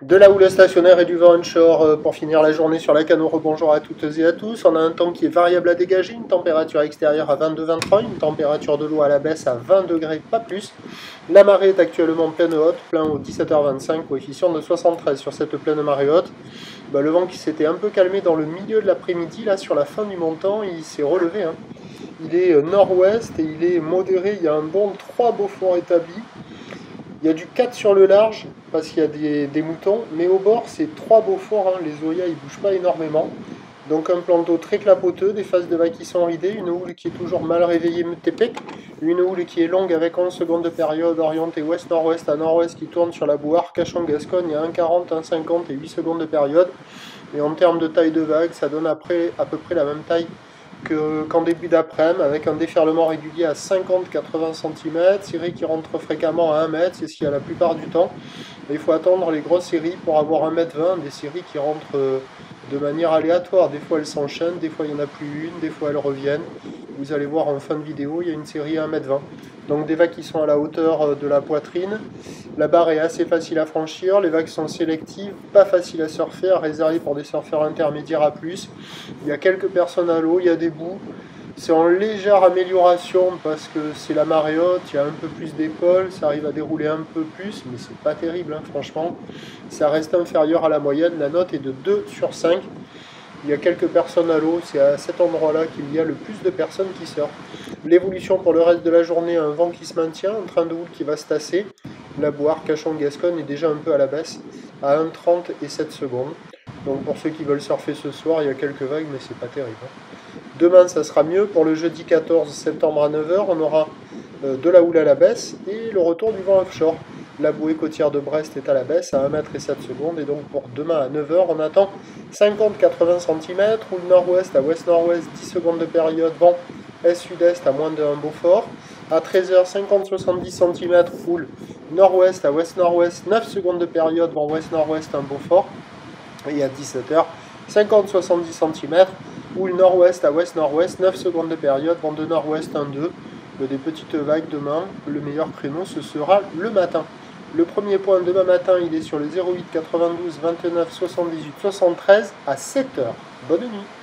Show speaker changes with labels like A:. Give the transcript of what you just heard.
A: De la houle stationnaire et du vent onshore pour finir la journée sur la canot. Rebonjour à toutes et à tous. On a un temps qui est variable à dégager, une température extérieure à 22-23, une température de l'eau à la baisse à 20 degrés, pas plus. La marée est actuellement pleine haute, plein haut 17h25, coefficient de 73 sur cette pleine marée haute. Le vent qui s'était un peu calmé dans le milieu de l'après-midi, là sur la fin du montant, il s'est relevé. Il est nord-ouest et il est modéré, il y a un bond de 3 Beaufort établi. Il y a du 4 sur le large, parce qu'il y a des moutons, mais au bord, c'est 3 Beaufort, les zoyas, ils ne bougent pas énormément. Donc un plan d'eau très clapoteux, des phases de vagues qui sont ridées, une houle qui est toujours mal réveillée, tépec, une houle qui est longue avec 11 secondes de période, orientée ouest-nord-ouest à nord-ouest, qui tourne sur la Bouarre, Cachan-Gascogne, il y a 1,40, 1,50 et 8 secondes de période. Et en termes de taille de vague, ça donne à peu près la même taille qu'en début d'après-midi, avec un déferlement régulier à 50-80 cm, séries qui rentrent fréquemment à 1 mètre, c'est ce qu'il y a la plupart du temps. Et il faut attendre les grosses séries pour avoir 1,20 m, des séries qui rentrent de manière aléatoire. Des fois elles s'enchaînent, des fois il n'y en a plus une, des fois elles reviennent. Vous allez voir en fin de vidéo, il y a une série à 1,20 m. Donc des vagues qui sont à la hauteur de la poitrine. La barre est assez facile à franchir, les vagues sont sélectives, pas faciles à surfer, réservées pour des surfeurs intermédiaires à plus. Il y a quelques personnes à l'eau, il y a des bouts. C'est en légère amélioration parce que c'est la marée haute, il y a un peu plus d'épaule, ça arrive à dérouler un peu plus, mais c'est pas terrible, franchement. Ça reste inférieur à la moyenne, la note est de 2 sur 5. Il y a quelques personnes à l'eau, c'est à cet endroit-là qu'il y a le plus de personnes qui surfent. L'évolution pour le reste de la journée, un vent qui se maintient, un train de houle qui va se tasser. La Bouarre, Cachan-Gascogne est déjà un peu à la baisse, à 1,30 et 7 secondes. Donc pour ceux qui veulent surfer ce soir, il y a quelques vagues, mais c'est pas terrible. Demain, ça sera mieux. Pour le jeudi 14 septembre à 9 h, on aura de la houle à la baisse et le retour du vent offshore. La bouée côtière de Brest est à la baisse à 1 m et 7 secondes. Et donc pour demain à 9 h, on attend 50-80 cm, houle nord-ouest à ouest-nord-ouest, 10 secondes de période, vent est-sud-est à moins de 1 Beaufort. À 13 h, 50-70 cm, houle nord-ouest à ouest-nord-ouest, 9 secondes de période, vent ouest-nord-ouest, 1 Beaufort. Et à 17 h, 50-70 cm, houle nord-ouest à ouest-nord-ouest, 9 secondes de période, vent de nord-ouest 1-2. Des petites vagues demain. Le meilleur créneau, ce sera le matin. Le premier point demain matin, il est sur le 08 92 29 78 73 à 7 h. Bonne nuit.